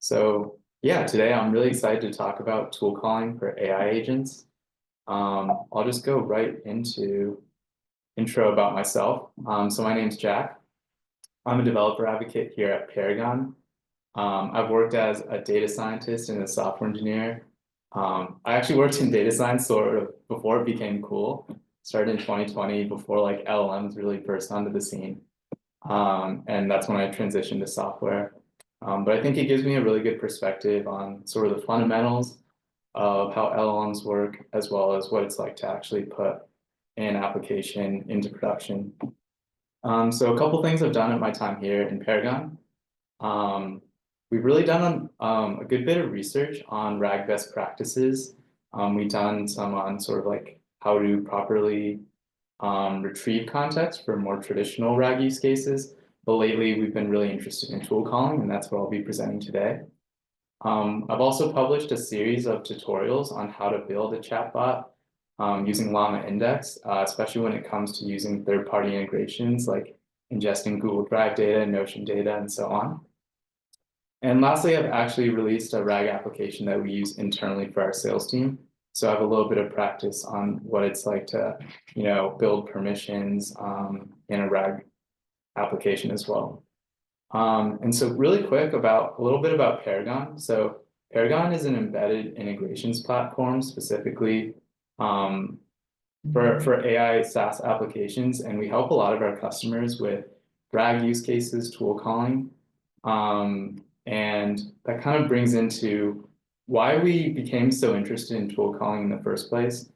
So yeah, today I'm really excited to talk about tool calling for AI agents. I'll just go right into intro about myself. So my name's Jack. I'm a developer advocate here at Paragon. I've worked as a data scientist and a software engineer. I actually worked in data science sort of before it became cool. Started in 2020 before like LLMs really burst onto the scene. And that's when I transitioned to software. But I think it gives me a really good perspective on sort of the fundamentals of how LLMs work, as well as what it's like to actually put an application into production. So a couple things I've done at my time here in Paragon. We've really done a good bit of research on RAG best practices. We've done some on sort of like how to properly retrieve context for more traditional RAG use cases. But lately, we've been really interested in tool calling, and that's what I'll be presenting today. I've also published a series of tutorials on how to build a chatbot using Llama Index, especially when it comes to using third-party integrations like ingesting Google Drive data, Notion data, and so on. And lastly, I've actually released a RAG application that we use internally for our sales team. So I have a little bit of practice on what it's like to, build permissions in a RAG application as well. And so really quick a little bit about Paragon. So Paragon is an embedded integrations platform specifically for AI SaaS applications. And we help a lot of our customers with RAG use cases, tool calling. And that kind of brings into why we became so interested in tool calling in the first place.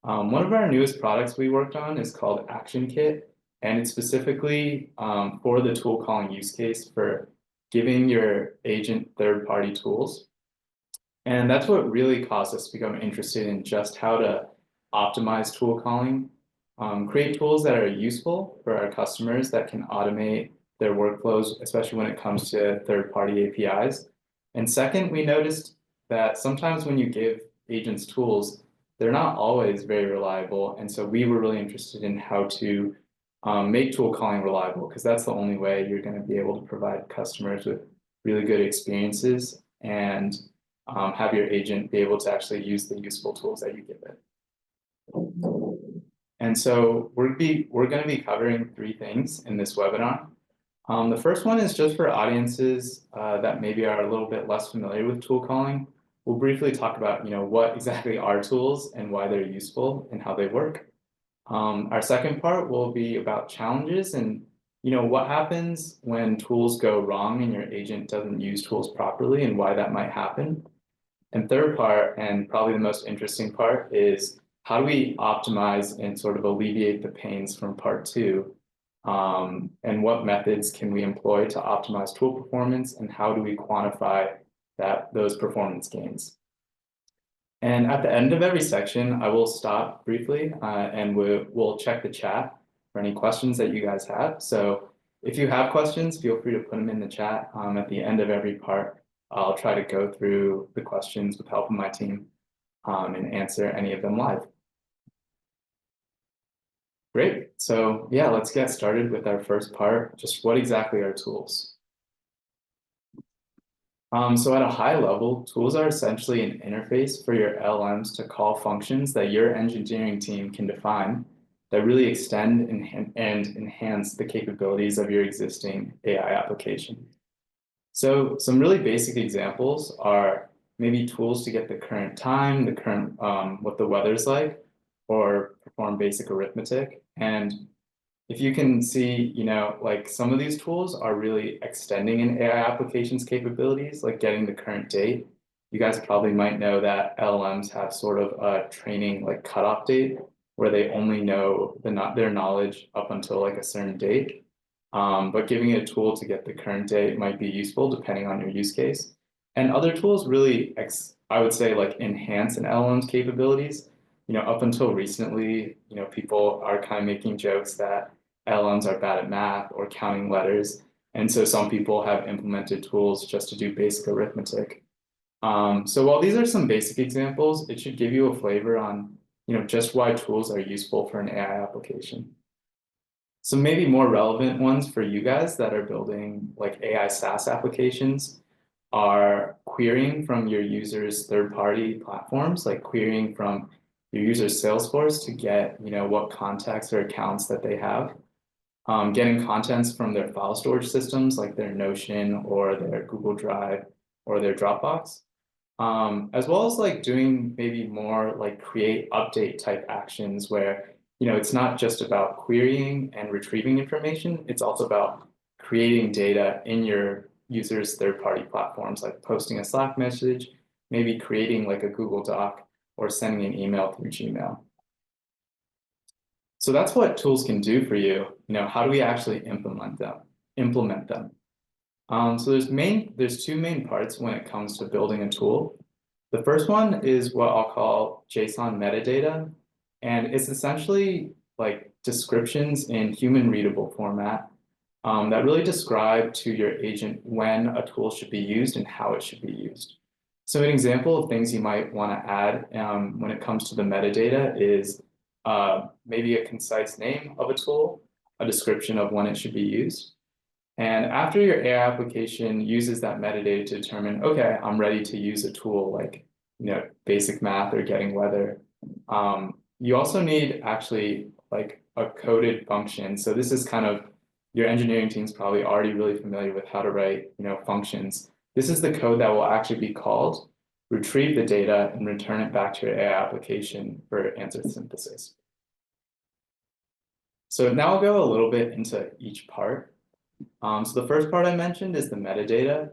One of our newest products we worked on is called ActionKit, and it's specifically for the tool calling use case for giving your agent third-party tools. And that's what really caused us to become interested in just how to optimize tool calling, create tools that are useful for our customers that can automate their workflows, especially when it comes to third-party APIs. And second, we noticed that sometimes when you give agents tools, they're not always very reliable. And so we were really interested in how to make tool calling reliable, because that's the only way you're going to be able to provide customers with really good experiences and have your agent be able to actually use the useful tools that you give it. And so we're going to be covering three things in this webinar. The first one is just for audiences that maybe are a little bit less familiar with tool calling. We'll briefly talk about, what exactly are tools and why they're useful and how they work. Our second part will be about challenges and, what happens when tools go wrong and your agent doesn't use tools properly and why that might happen. And third part, and probably the most interesting part, is how do we optimize and sort of alleviate the pains from part two? And what methods can we employ to optimize tool performance, and how do we quantify those performance gains? And at the end of every section, I will stop briefly and we'll check the chat for any questions that you guys have. So if you have questions, feel free to put them in the chat. At the end of every part, I'll try to go through the questions with help of my team and answer any of them live. Great. So yeah, let's get started with our first part. Just what exactly are tools? So at a high level, tools are essentially an interface for your LLMs to call functions that your engineering team can define that really extend and enhance the capabilities of your existing AI application. So some really basic examples are maybe tools to get the current time, the current what the weather's like, or perform basic arithmetic. And if you can see, like some of these tools are really extending an AI application's capabilities, like getting the current date. You guys probably might know that LLMs have sort of a training like cutoff date where they only know their knowledge up until like a certain date. But giving it a tool to get the current date might be useful depending on your use case. And other tools really, I would say, like enhance an LLM's capabilities. Up until recently, people are kind of making jokes that LLMs are bad at math or counting letters. And so some people have implemented tools just to do basic arithmetic. So while these are some basic examples, it should give you a flavor on, just why tools are useful for an AI application. Some maybe more relevant ones for you guys that are building like AI SaaS applications are querying from your users' third-party platforms, like querying from your user's Salesforce to get, what contacts or accounts that they have. Getting contents from their file storage systems, like their Notion or their Google Drive or their Dropbox. As well as like doing maybe more like create update type actions where, it's not just about querying and retrieving information, it's also about creating data in your users' third-party platforms, like posting a Slack message, maybe creating like a Google Doc or sending an email through Gmail. So that's what tools can do for you. How do we actually implement them? So there's two main parts when it comes to building a tool. The first one is what I'll call JSON metadata, and it's essentially like descriptions in human readable format that really describe to your agent when a tool should be used and how it should be used. So an example of things you might want to add when it comes to the metadata is maybe a concise name of a tool, a description of when it should be used. And after your AI application uses that metadata to determine, okay, I'm ready to use a tool like, basic math or getting weather. You also need actually like a coded function. So this is kind of, your engineering team's probably already really familiar with how to write, functions. This is the code that will actually be called, retrieve the data, and return it back to your AI application for answer synthesis. So now I'll go a little bit into each part. So the first part I mentioned is the metadata.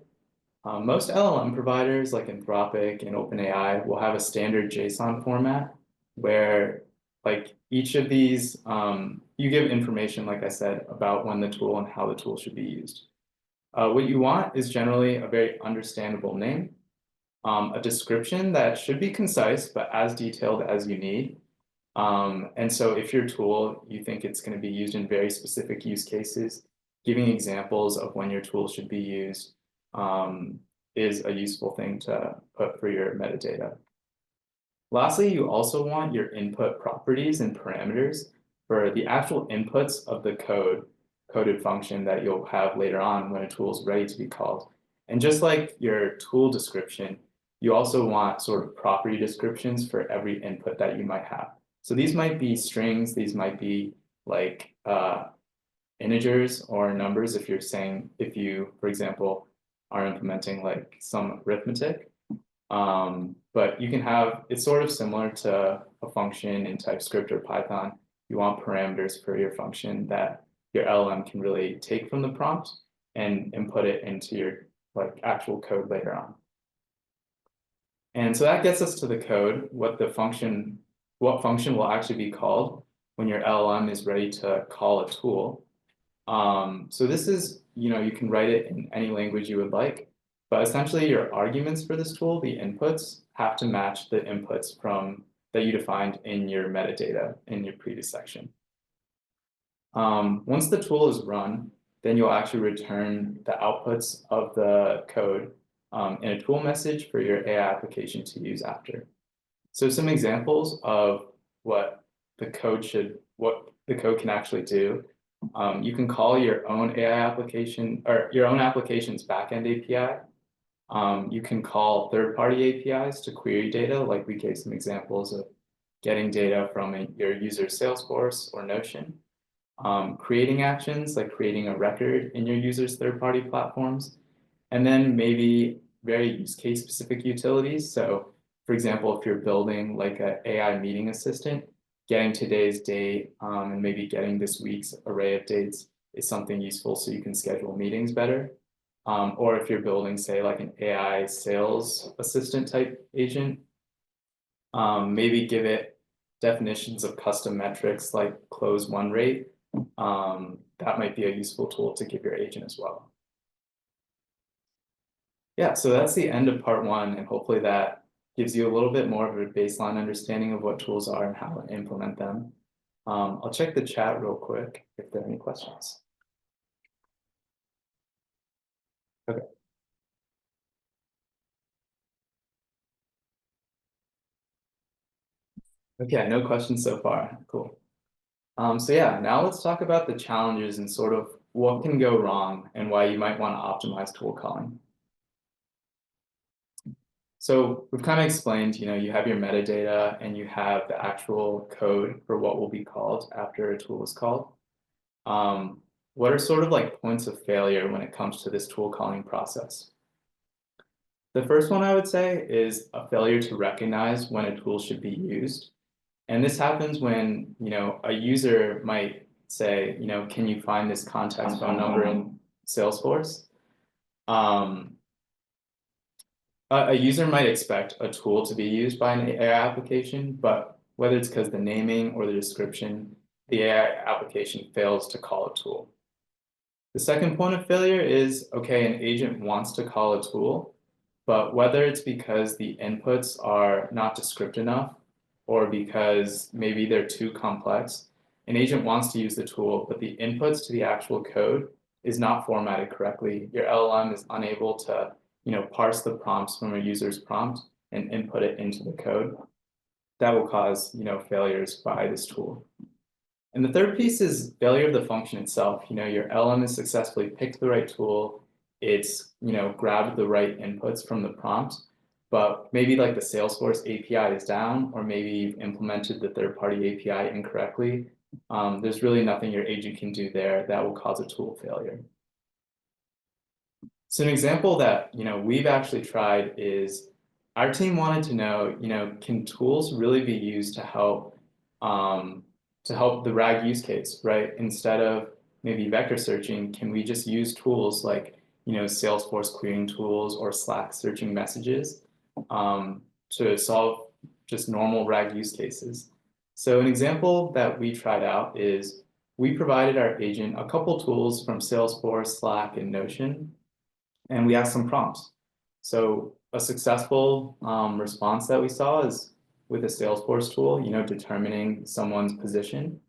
Most LLM providers like Anthropic and OpenAI will have a standard JSON format where like each of these, you give information, like I said, about when the tool and how the tool should be used. What you want is generally a very understandable name, a description that should be concise, but as detailed as you need. And so if your tool, you think it's going to be used in very specific use cases, giving examples of when your tool should be used is a useful thing to put for your metadata. Lastly, you also want your input properties and parameters for the actual inputs of the coded function that you'll have later on when a tool is ready to be called. And just like your tool description, you also want sort of property descriptions for every input that you might have. So these might be strings, these might be like integers or numbers if you, for example, are implementing like some arithmetic. But you can have, it's sort of similar to a function in TypeScript or Python. You want parameters for your function that your LLM can really take from the prompt and input it into your like actual code later on. And so that gets us to the code, what function will actually be called when your LLM is ready to call a tool. So this is, you can write it in any language you would like, but essentially your arguments for this tool, the inputs, have to match the inputs that you defined in your metadata in your previous section. Once the tool is run, then you'll actually return the outputs of the code in a tool message for your AI application to use after. So some examples of what the code can actually do. You can call your own AI application or your own application's backend API. You can call third-party APIs to query data, like we gave some examples of getting data from your user's Salesforce or Notion. Creating actions, like creating a record in your user's third-party platforms. And then maybe very use case specific utilities. So for example, if you're building like an AI meeting assistant, getting today's date and maybe getting this week's array of dates is something useful so you can schedule meetings better. Or if you're building, say, like an AI sales assistant type agent, maybe give it definitions of custom metrics like close one rate. That might be a useful tool to give your agent as well. Yeah, so that's the end of part one, and hopefully that gives you a little bit more of a baseline understanding of what tools are and how to implement them. I'll check the chat real quick if there are any questions. Okay. Okay, no questions so far. Cool. So yeah, now let's talk about the challenges and sort of what can go wrong and why you might want to optimize tool calling. So we've kind of explained, you have your metadata and you have the actual code for what will be called after a tool is called. What are sort of like points of failure when it comes to this tool calling process? The first one I would say is a failure to recognize when a tool should be used. And this happens when, a user might say, can you find this contact phone number in Salesforce? Um, a user might expect a tool to be used by an AI application, but whether it's because the naming or the description, the AI application fails to call a tool. The second point of failure is, okay, an agent wants to call a tool, but whether it's because the inputs are not descriptive enough or because maybe they're too complex, an agent wants to use the tool, but the inputs to the actual code is not formatted correctly. Your LLM is unable to, parse the prompts from a user's prompt and input it into the code. That will cause, failures by this tool. And the third piece is failure of the function itself. Your LM has successfully picked the right tool. It's, grabbed the right inputs from the prompt, but maybe like the Salesforce API is down, or maybe you've implemented the third-party API incorrectly. There's really nothing your agent can do there that will cause a tool failure. So an example that, we've actually tried is our team wanted to know, can tools really be used to help the RAG use case, right? Instead of maybe vector searching, can we just use tools like, Salesforce querying tools or Slack searching messages to solve just normal RAG use cases? So an example that we tried out is we provided our agent a couple tools from Salesforce, Slack, and Notion, and we asked some prompts. So a successful response that we saw is with a Salesforce tool, determining someone's position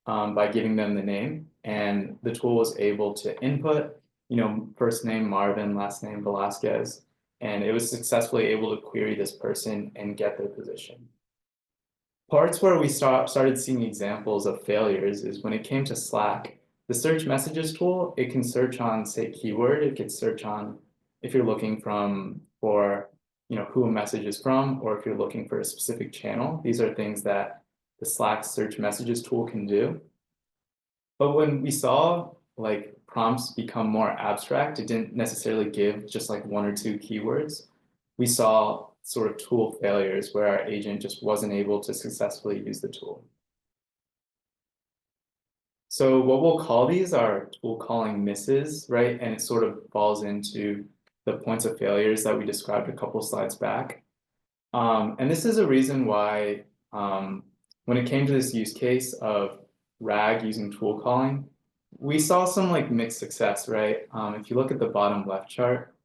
by giving them the name. And the tool was able to input, first name Marvin, last name Velasquez, and it was successfully able to query this person and get their position. Parts where we started seeing examples of failures is when it came to Slack. The search messages tool, it can search on, say, keyword. It can search on if you're looking for who a message is from, or if you're looking for a specific channel. These are things that the Slack search messages tool can do. But when we saw like prompts become more abstract, it didn't necessarily give just like one or two keywords. We saw sort of tool failures where our agent just wasn't able to successfully use the tool. So what we'll call these are tool calling misses, right? And it sort of falls into the points of failures that we described a couple slides back. And this is a reason why when it came to this use case of RAG using tool calling, we saw some like mixed success, right? If you look at the bottom left chart,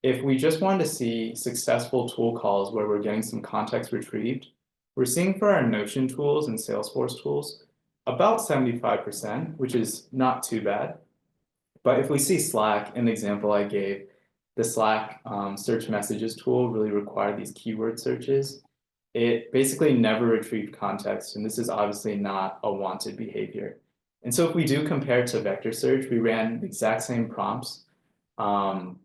if we just wanted to see successful tool calls where we're getting some context retrieved, we're seeing for our Notion tools and Salesforce tools about 75%, which is not too bad. But if we see Slack, in the example I gave, the Slack search messages tool really required these keyword searches. It basically never retrieved context, and this is obviously not a wanted behavior. And so if we do compare to vector search, we ran the exact same prompts on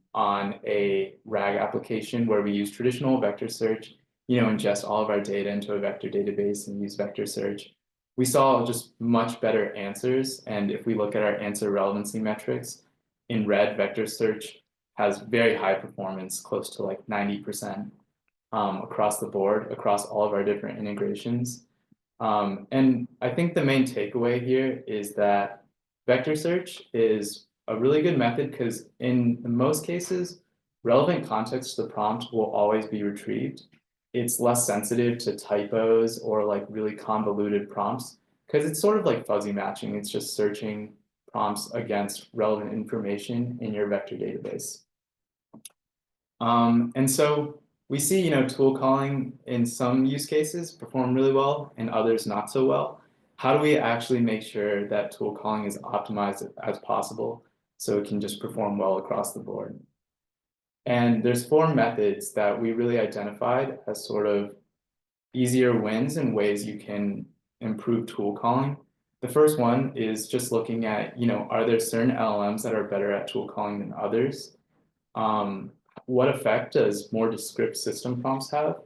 a RAG application where we use traditional vector search, ingest all of our data into a vector database and use vector search. We saw just much better answers. And if we look at our answer relevancy metrics, in red, vector search has very high performance, close to like 90% across the board, across all of our different integrations. And I think the main takeaway here is that vector search is a really good method because in most cases, relevant context to the prompt will always be retrieved. It's less sensitive to typos or like really convoluted prompts because it's sort of like fuzzy matching. It's just searching prompts against relevant information in your vector database. And so we see, tool calling in some use cases perform really well and others not so well. How do we actually make sure that tool calling is optimized as possible so it can just perform well across the board? And there's 4 methods that we really identified as sort of easier wins and ways you can improve tool calling. The first one is just looking at, are there certain LLMs that are better at tool calling than others? what effect does more descript system prompts have?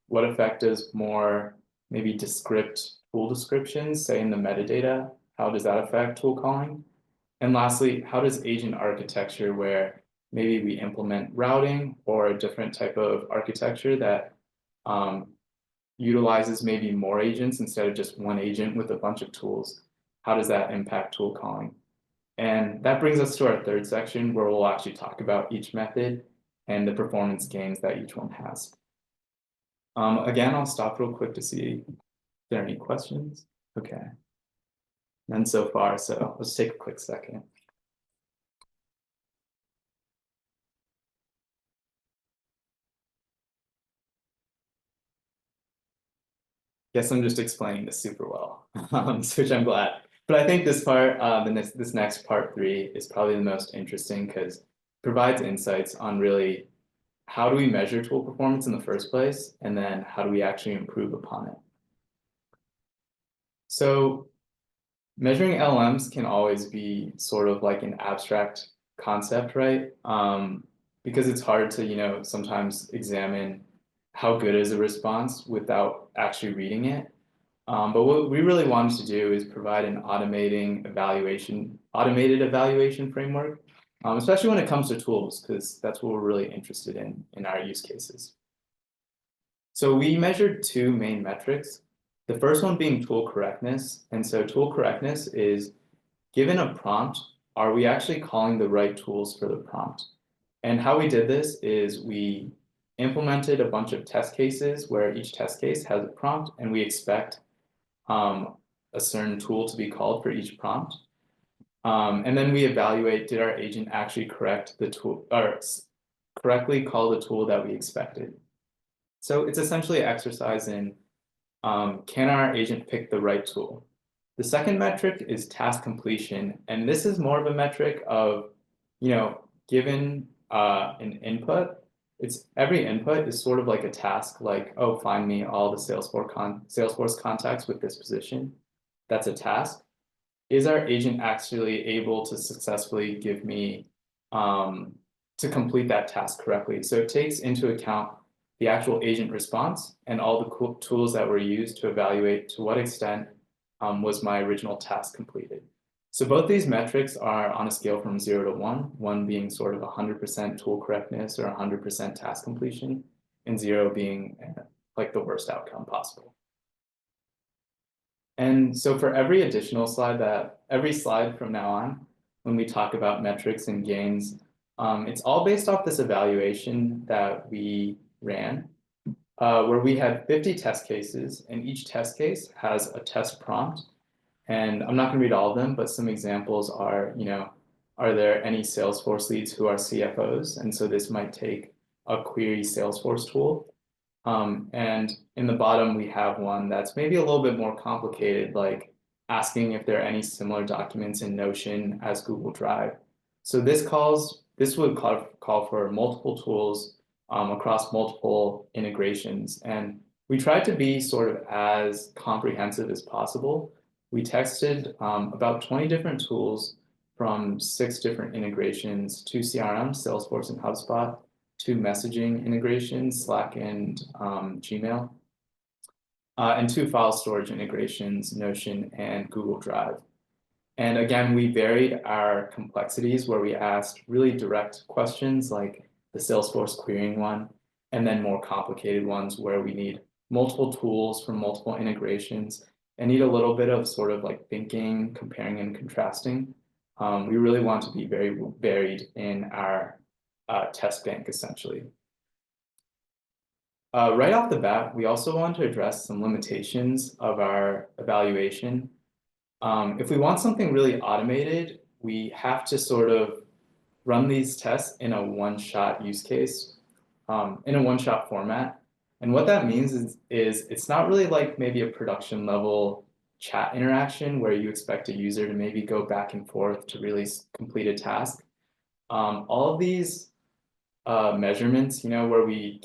What effect does more maybe descript tool descriptions, say in the metadata, how does that affect tool calling? And lastly, how does agent architecture, where maybe we implement routing or a different type of architecture that utilizes maybe more agents instead of just one agent with a bunch of tools, how does that impact tool calling? And that brings us to our third section, where we'll actually talk about each method and the performance gains that each one has. Again, I'll stop real quick to see if there are any questions. Okay. None so far, so let's take a quick second. Guess I'm just explaining this super well, which I'm glad. But I think this part, this next part 3 is probably the most interesting because it provides insights on really how do we measure tool performance in the first place, and then how do we actually improve upon it. So measuring LLMs can always be sort of like an abstract concept, right? Because it's hard to, sometimes examine how good is a response without actually reading it. But what we really wanted to do is provide an automated evaluation framework, especially when it comes to tools, because that's what we're really interested in our use cases. So we measured 2 main metrics. The first one being tool correctness. And so tool correctness is, given a prompt, are we actually calling the right tools for the prompt? And how we did this is we implemented a bunch of test cases where each test case has a prompt, and we expect a certain tool to be called for each prompt. And then we evaluate, did our agent actually correct the tool, or correctly call the tool that we expected? So it's essentially an exercise in, can our agent pick the right tool? The second metric is task completion. And this is more of a metric of, given an input, every input is sort of like a task, like, oh, find me all the Salesforce contacts with this position. That's a task. Is our agent actually able to successfully give me, to complete that task correctly? So it takes into account the actual agent response and all the tools that were used to evaluate to what extent was my original task completed. So both these metrics are on a scale from 0 to 1, 1 being sort of 100% tool correctness or 100% task completion, and 0 being like the worst outcome possible. And so for every slide from now on, when we talk about metrics and gains, it's all based off this evaluation that we ran, where we had 50 test cases, and each test case has a test prompt. And I'm not going to read all of them, but some examples are, are there any Salesforce leads who are CFOs? And so this might take a query Salesforce tool. And in the bottom, we have one that's maybe a little bit more complicated, like asking if there are any similar documents in Notion as Google Drive. So this would call for multiple tools across multiple integrations. And we tried to be sort of as comprehensive as possible. We tested about 20 different tools from 6 different integrations, 2 CRM, Salesforce and HubSpot, 2 messaging integrations, Slack and Gmail, and 2 file storage integrations, Notion and Google Drive. And again, we varied our complexities where we asked really direct questions like the Salesforce querying one, and then more complicated ones where we need multiple tools from multiple integrations and need a little bit of sort of like thinking, comparing and contrasting. We really want to be very varied in our test bank, essentially. Right off the bat, we also want to address some limitations of our evaluation. If we want something really automated, we have to sort of run these tests in a one-shot use case, in a one-shot format. And what that means is it's not really like maybe a production level chat interaction where you expect a user to maybe go back and forth to really complete a task. All of these measurements, where we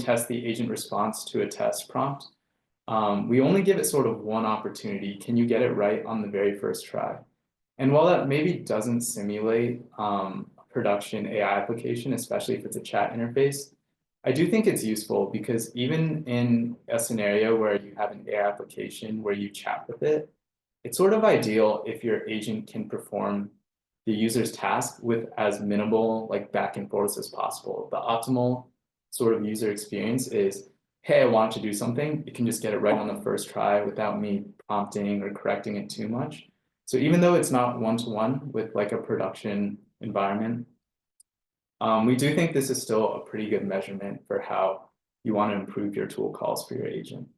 test the agent response to a test prompt, we only give it sort of one opportunity. Can you get it right on the very first try? And while that maybe doesn't simulate a production AI application, especially if it's a chat interface, I do think it's useful because even in a scenario where you have an AI application where you chat with it, it's sort of ideal if your agent can perform the user's task with as minimal like back and forth as possible. The optimal sort of user experience is, hey, I want to do something. You can just get it right on the first try without me prompting or correcting it too much. So even though it's not one-to-one with like a production environment, we do think this is still a pretty good measurement for how you want to improve your tool calls for your agent.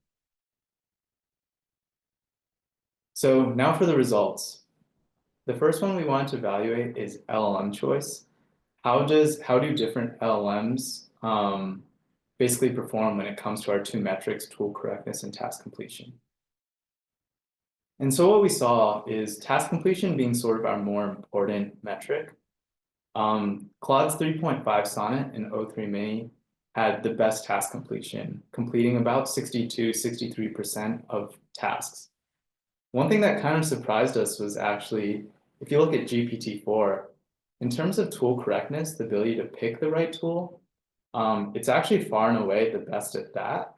So now for the results. The first one we want to evaluate is LLM choice. How do different LLMs basically perform when it comes to our two metrics, tool correctness and task completion? And so what we saw is task completion being sort of our more important metric. Claude's 3.5 Sonnet and O3 Mini had the best task completion, completing about 62-63% of tasks. One thing that kind of surprised us was actually, if you look at GPT-4, in terms of tool correctness, the ability to pick the right tool, it's actually far and away the best at that.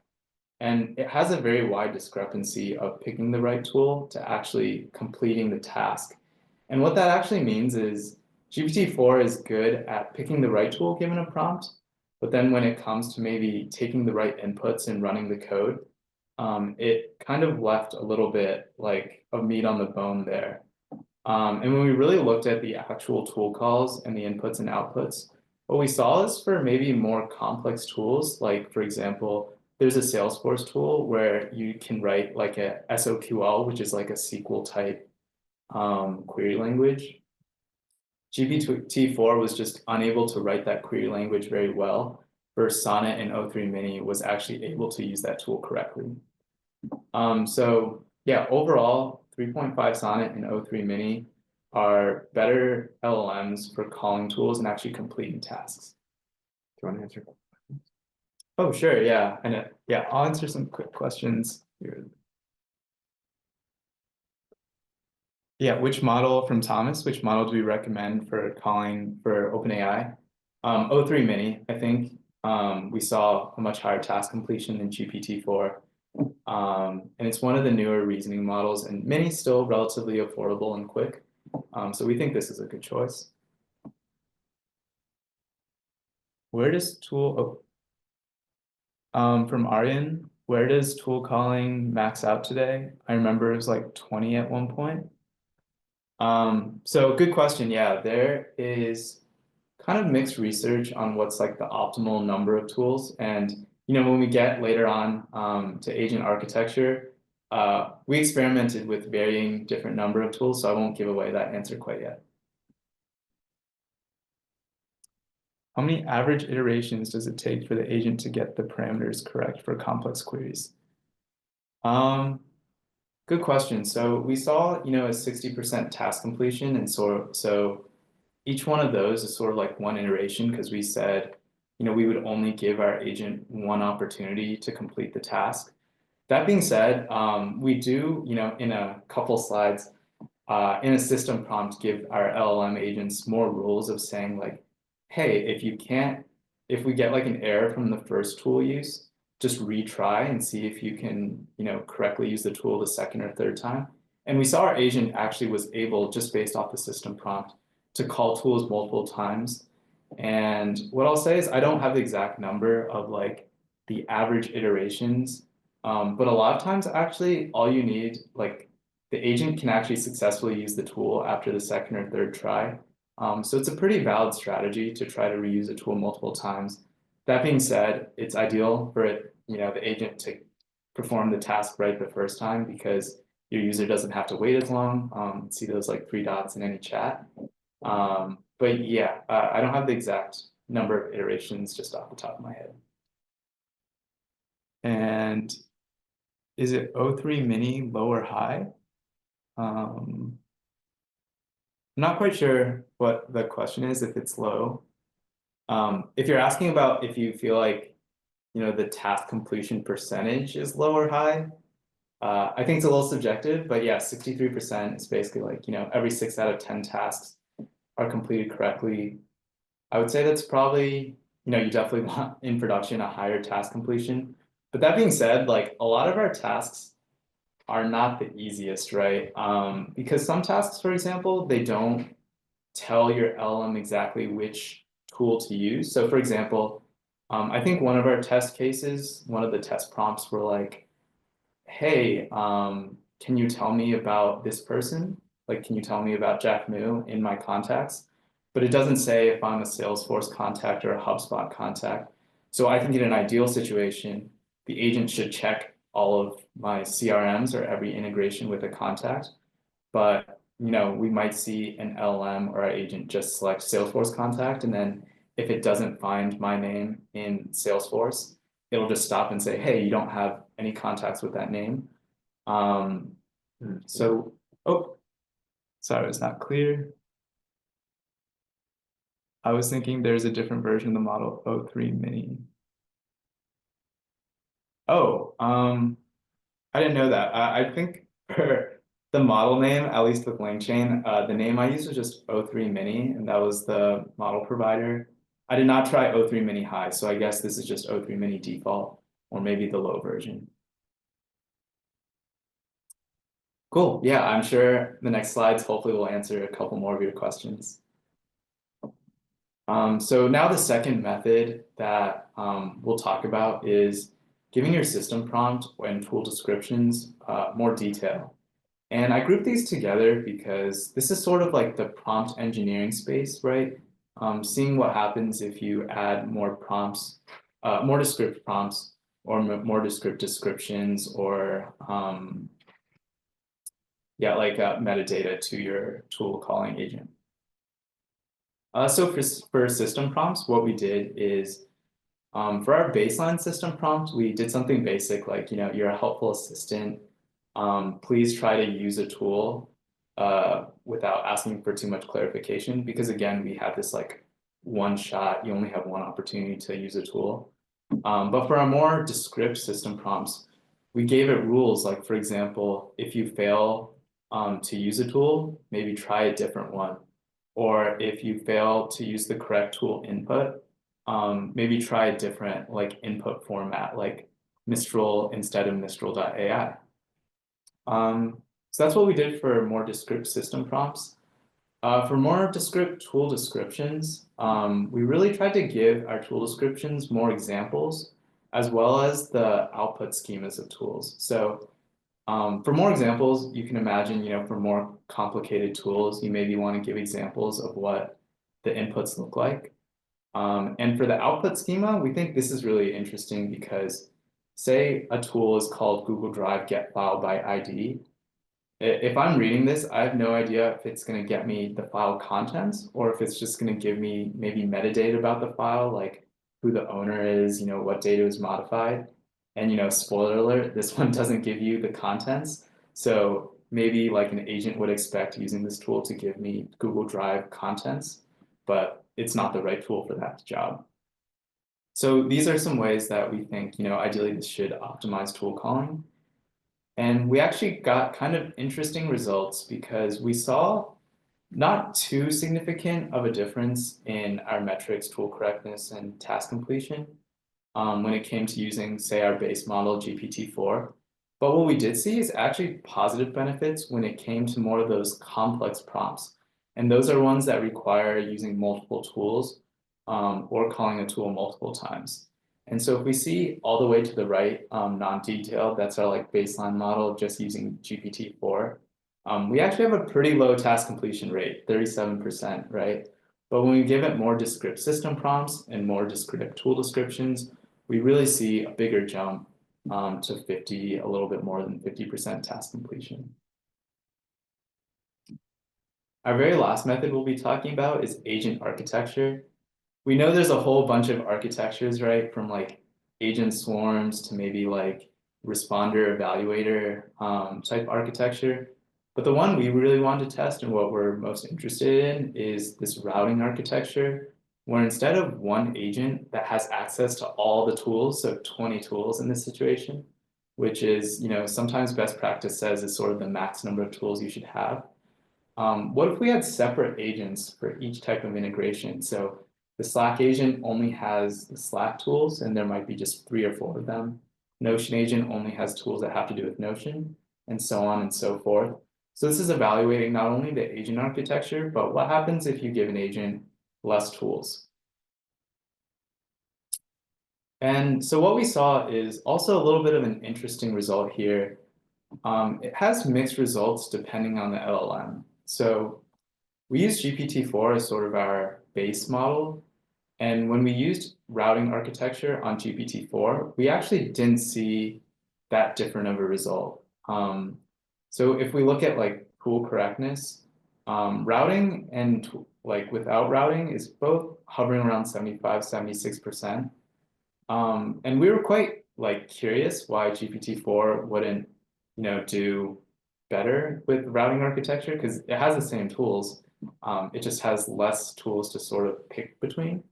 And it has a very wide discrepancy of picking the right tool to actually completing the task. And what that actually means is GPT-4 is good at picking the right tool given a prompt, but then when it comes to maybe taking the right inputs and running the code, it kind of left a little bit like of meat on the bone there. And when we really looked at the actual tool calls and the inputs and outputs, what we saw is for maybe more complex tools, like for example, there's a Salesforce tool where you can write like a SOQL, which is like a SQL type query language. GPT-4 was just unable to write that query language very well, whereas Sonnet and O3 Mini was actually able to use that tool correctly. So yeah, overall, 3.5 Sonnet and O3 Mini are better LLMs for calling tools and actually completing tasks. Do you want to answer? Oh, sure, yeah. And yeah, I'll answer some quick questions here. Yeah, which model from Thomas, which model do we recommend for calling for OpenAI? O3 Mini, I think we saw a much higher task completion than GPT-4. And it's one of the newer reasoning models, and Mini's still relatively affordable and quick. So we think this is a good choice. Where does tool, from Aryan, where does tool calling max out today? I remember it was like 20 at one point. So good question. Yeah, there is kind of mixed research on what's like the optimal number of tools. And, you know, when we get later on to agent architecture, we experimented with varying different number of tools, so I won't give away that answer quite yet. How many average iterations does it take for the agent to get the parameters correct for complex queries? Good question. So we saw, you know, a 60% task completion, and so each one of those is sort of like one iteration because we said, you know, we would only give our agent one opportunity to complete the task. That being said, we do, you know, in a couple slides, in a system prompt, give our LLM agents more rules of saying like, hey, if we get like an error from the first tool use, just retry and see if you can, you know, correctly use the tool the second or third time. And we saw our agent actually was able, just based off the system prompt, to call tools multiple times. And what I'll say is I don't have the exact number of like the average iterations, but a lot of times actually all you need, like the agent can actually successfully use the tool after the second or third try. So it's a pretty valid strategy to try to reuse a tool multiple times. That being said, it's ideal for it, you know, the agent to perform the task right the first time because your user doesn't have to wait as long. See those like 3 dots in any chat. But yeah, I don't have the exact number of iterations just off the top of my head. And is it O3 Mini low or high? I'm not quite sure what the question is, if it's low. If you're asking about if you feel like, you know, the task completion percentage is low or high, I think it's a little subjective, but yeah, 63% is basically like, you know, every 6 out of 10 tasks are completed correctly. I would say that's probably, you definitely want in production a higher task completion. But that being said, like a lot of our tasks are not the easiest, right? Because some tasks, for example, they don't tell your LM exactly which tool to use. So for example, I think one of our test cases, one of the test prompts were like, hey, can you tell me about this person? Like, can you tell me about Jack Moo in my contacts? But it doesn't say if I'm a Salesforce contact or a HubSpot contact. So I think in an ideal situation, the agent should check all of my CRMs or every integration with a contact. But we might see an LLM or our agent just select Salesforce contact, and then if it doesn't find my name in Salesforce, it'll just stop and say, hey, you don't have any contacts with that name. Um, so, oh, sorry, it's not clear. I was thinking there's a different version of the model, O3 mini. Oh, I didn't know that. I think for the model name, at least with LangChain, the name I used was just O3 mini, and that was the model provider. I did not try O3 mini high, so I guess this is just O3 mini default, or maybe the low version. Cool. Yeah, I'm sure the next slides hopefully will answer a couple more of your questions. So now the second method that we'll talk about is giving your system prompt and tool descriptions more detail. And I group these together because this is sort of like the prompt engineering space, right? Seeing what happens if you add more prompts, more descript prompts, or more descript descriptions, or yeah, like metadata to your tool calling agent. So for system prompts, what we did is for our baseline system prompt, we did something basic like, you're a helpful assistant. Please try to use a tool without asking for too much clarification, because again, we have this like one shot, you only have one opportunity to use a tool. But for our more descript system prompts, we gave it rules like, for example, if you fail to use a tool, maybe try a different one. Or if you fail to use the correct tool input, maybe try a different like input format, like Mistral instead of Mistral.ai. So that's what we did for more descript system prompts. For more descript tool descriptions, we really tried to give our tool descriptions more examples, as well as the output schemas of tools. So for more examples, you can imagine, for more complicated tools, you maybe want to give examples of what the inputs look like. And for the output schema, we think this is really interesting because say a tool is called Google Drive Get File by ID. If I'm reading this, I have no idea if it's going to get me the file contents or if it's just going to give me maybe metadata about the file, like who the owner is, what data was modified. And, spoiler alert, this one doesn't give you the contents. So maybe like an agent would expect using this tool to give me Google Drive contents, but it's not the right tool for that job. So these are some ways that we think, ideally this should optimize tool calling. And we actually got kind of interesting results because we saw not too significant of a difference in our metrics, tool correctness, and task completion when it came to using, say, our base model GPT-4. But what we did see is actually positive benefits when it came to more of those complex prompts. And those are ones that require using multiple tools or calling a tool multiple times. And so if we see all the way to the right, non-detailed, that's our like baseline model just using GPT-4. We actually have a pretty low task completion rate, 37%, right? But when we give it more descript system prompts and more descript tool descriptions, we really see a bigger jump to 50, a little bit more than 50% task completion. Our very last method we'll be talking about is agent architecture. We know there's a whole bunch of architectures, right? From like agent swarms to maybe like responder evaluator type architecture. But the one we really wanted to test and what we're most interested in is this routing architecture, where instead of one agent that has access to all the tools, so 20 tools in this situation, which is, sometimes best practice says is sort of the max number of tools you should have. What if we had separate agents for each type of integration? So The Slack agent only has the Slack tools, and there might be just 3 or 4 of them. Notion agent only has tools that have to do with Notion, and so on and so forth. So this is evaluating not only the agent architecture, but what happens if you give an agent less tools. And so what we saw is also a little bit of an interesting result here. It has mixed results depending on the LLM. So we use GPT-4 as sort of our base model. And when we used routing architecture on GPT-4, we actually didn't see that different of a result. So if we look at like tool correctness, routing and like without routing is both hovering around 75, 76%. And we were quite like curious why GPT-4 wouldn't, do better with routing architecture because it has the same tools. It just has less tools to sort of pick between.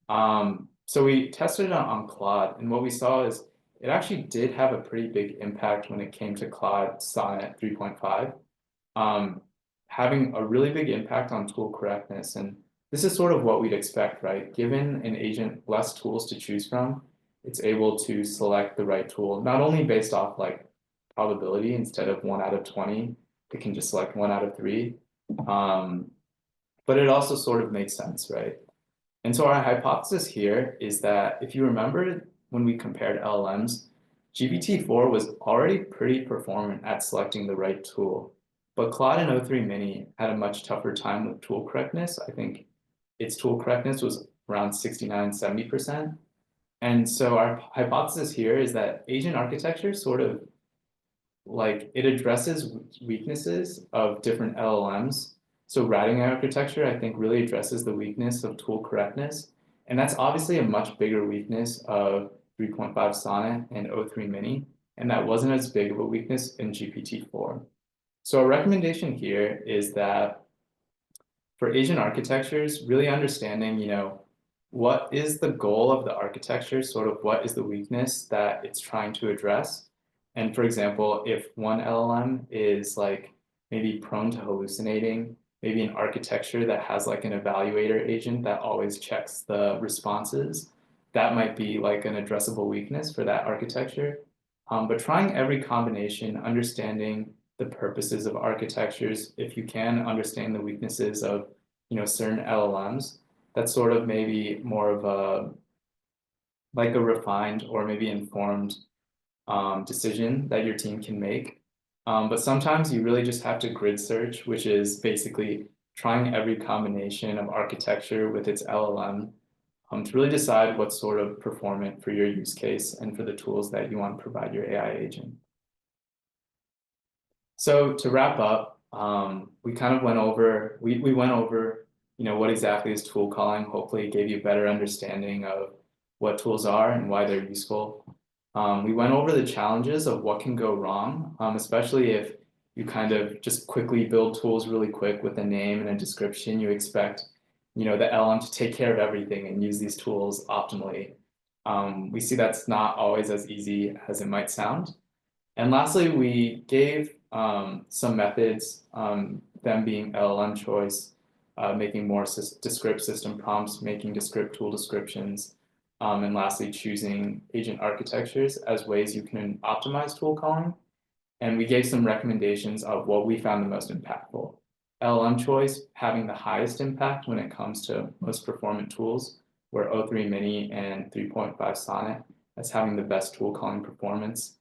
So we tested it on Claude, and what we saw is it actually did have a pretty big impact when it came to Claude Sonnet 3.5, having a really big impact on tool correctness. And this is sort of what we'd expect, right? Given an agent less tools to choose from, it's able to select the right tool, not only based off like probability, instead of 1 out of 20, it can just select 1 out of 3. But it also sort of makes sense, right? And so our hypothesis here is that if you remember when we compared LLMs, GPT-4 was already pretty performant at selecting the right tool. But Claude and O3 Mini had a much tougher time with tool correctness. I think its tool correctness was around 69, 70%. And so our hypothesis here is that agent architecture sort of like it addresses weaknesses of different LLMs. So routing architecture, I think, really addresses the weakness of tool correctness. And that's obviously a much bigger weakness of 3.5 Sonnet and O3 Mini. And that wasn't as big of a weakness in GPT-4. So our recommendation here is that for agent architectures, really understanding, what is the goal of the architecture, sort of what is the weakness that it's trying to address. And for example, if one LLM is like maybe prone to hallucinating, maybe an architecture that has like an evaluator agent that always checks the responses, that might be like an addressable weakness for that architecture. But trying every combination, understanding the purposes of architectures, if you can understand the weaknesses of, certain LLMs, that's sort of maybe more of a, like a refined or maybe informed decision that your team can make. But sometimes you really just have to grid search, which is basically trying every combination of architecture with its LLM to really decide what's sort of performant for your use case and for the tools that you want to provide your AI agent. So to wrap up, we kind of went over, we went over, what exactly is tool calling. Hopefully it gave you a better understanding of what tools are and why they're useful. We went over the challenges of what can go wrong, especially if you kind of just quickly build tools really quick with a name and a description. You expect, the LM to take care of everything and use these tools optimally. We see that's not always as easy as it might sound. And lastly, we gave some methods, them being LLM choice, making more descript system prompts, making descript tool descriptions, and lastly, choosing agent architectures as ways you can optimize tool calling. And we gave some recommendations of what we found the most impactful. LLM choice having the highest impact when it comes to most performant tools, where O3 Mini and 3.5 Sonnet as having the best tool calling performance.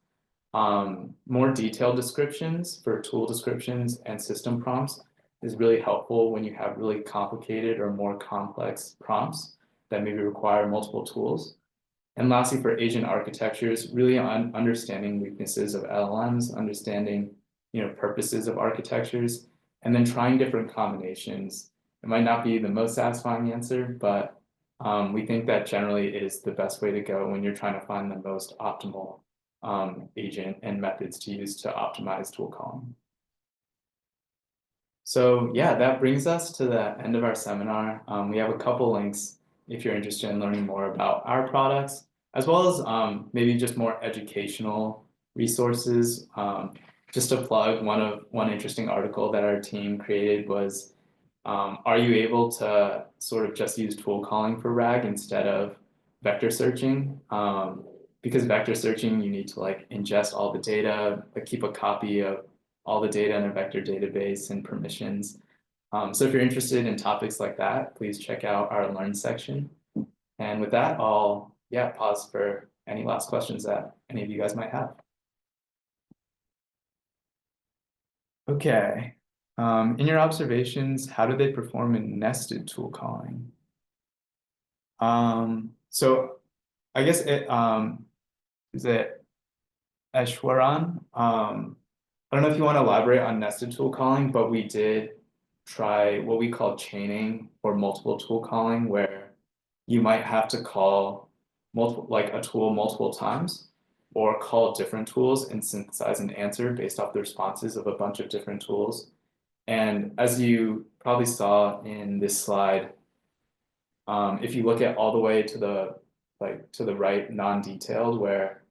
More detailed descriptions for tool descriptions and system prompts is really helpful when you have really complicated or more complex prompts that maybe require multiple tools. And lastly, for agent architectures, really understanding weaknesses of LLMs, understanding, purposes of architectures, and then trying different combinations. It might not be the most satisfying answer, but we think that generally is the best way to go when you're trying to find the most optimal agent and methods to use to optimize tool calling. So yeah, that brings us to the end of our seminar. We have a couple links if you're interested in learning more about our products, as well as maybe just more educational resources. Just to plug one interesting article that our team created was Are you able to sort of just use tool calling for RAG instead of vector searching? Because vector searching, you need to like ingest all the data, like keep a copy of all the data in a vector database and permissions. So if you're interested in topics like that, please check out our Learn section. And with that, I'll pause for any last questions that any of you guys might have. Okay. In your observations, how do they perform in nested tool calling? So I guess is it Eshwaran? I don't know if you want to elaborate on nested tool calling, but we did try what we call chaining or multiple tool calling, where you might have to call like a tool multiple times or call different tools and synthesize an answer based off the responses of a bunch of different tools. And as you probably saw in this slide, if you look at all the way to the right, non-detailed, where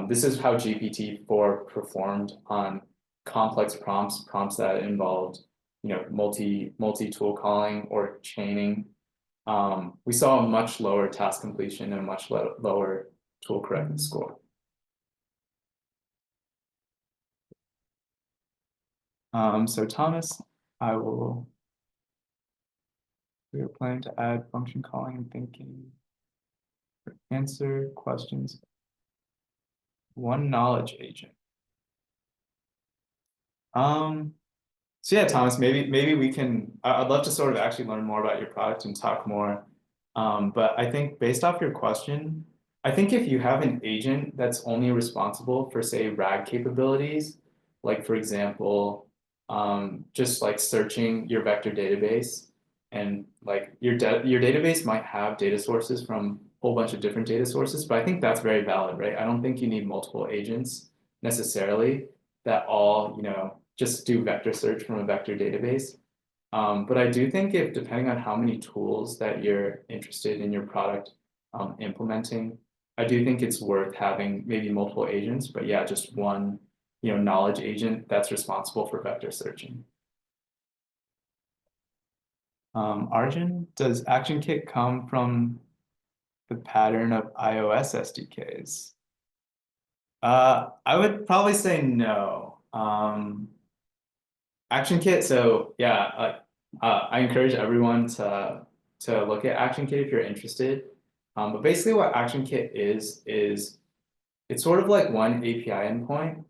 this is how GPT-4 performed on complex prompts that involved, multi-tool calling or chaining. We saw a much lower task completion and a much lower tool correctness score. So Thomas, we are planning to add function calling and thinking. Answer questions. One knowledge agent. So yeah, Thomas, maybe we can. I'd love to sort of actually learn more about your product and talk more. But I think based off your question, I think if you have an agent that's only responsible for, say, RAG capabilities, like for example, just like searching your vector database, and like your database might have data sources from a whole bunch of different data sources, but I think that's very valid, right? I don't think you need multiple agents necessarily that all, just do vector search from a vector database. But I do think if, depending on how many tools that you're interested in your product implementing, I do think it's worth having maybe multiple agents, but yeah, just one, knowledge agent that's responsible for vector searching. Arjun, does ActionKit come from the pattern of iOS SDKs? I would probably say no. ActionKit, so yeah, I encourage everyone to look at ActionKit if you're interested. But basically what ActionKit is it's sort of like one API endpoint.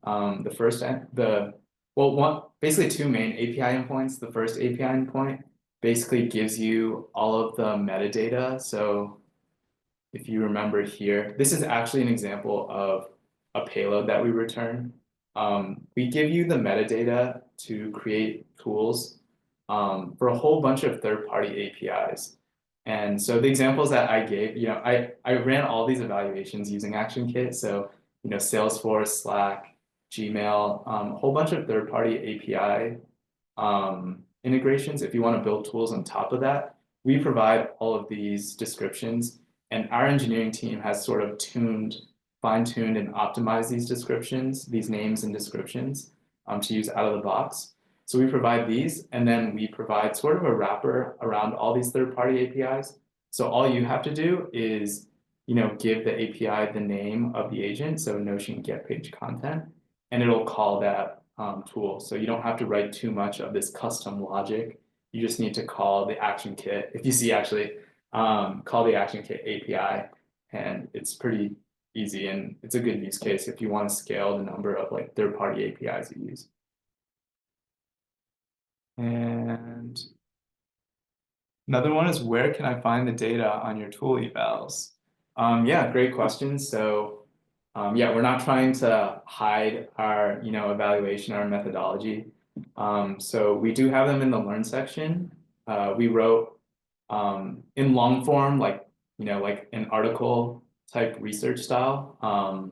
Basically two main API endpoints. The first API endpoint basically gives you all of the metadata. So if you remember here, this is actually an example of a payload that we return. We give you the metadata to create tools for a whole bunch of third-party APIs. And so the examples that I gave, I ran all these evaluations using ActionKit. So, Salesforce, Slack, Gmail, a whole bunch of third-party API integrations. If you want to build tools on top of that, we provide all of these descriptions, and our engineering team has sort of fine-tuned and optimized these descriptions, these names and descriptions to use out of the box. So we provide these, and then we provide sort of a wrapper around all these third-party APIs. So all you have to do is, give the API the name of the agent, so Notion get page content, and it'll call that tool. So you don't have to write too much of this custom logic. You just need to call the ActionKit. If you see actually, call the ActionKit API, and it's pretty easy, and it's a good use case if you want to scale the number of like third-party APIs you use. And another one is, where can I find the data on your tool evals? Yeah, great question. So yeah, we're not trying to hide our evaluation, our methodology. So we do have them in the Learn section. We wrote in long form, like like an article type research style.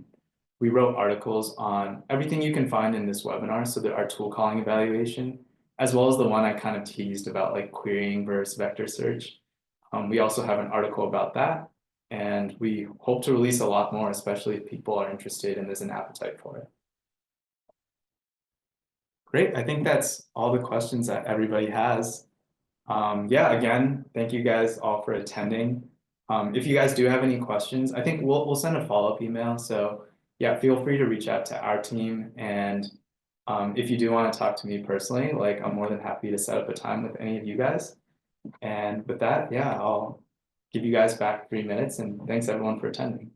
We wrote articles on everything you can find in this webinar. So that our tool calling evaluation, as well as the one I kind of teased about like querying versus vector search. We also have an article about that, and we hope to release a lot more, especially if people are interested and there's an appetite for it. Great, I think that's all the questions that everybody has. Yeah, again, thank you guys all for attending. If you guys do have any questions, I think we'll send a follow-up email. So yeah, feel free to reach out to our team. And if you do want to talk to me personally, like I'm more than happy to set up a time with any of you guys. And with that, yeah, I'll give you guys back 3 minutes and thanks everyone for attending.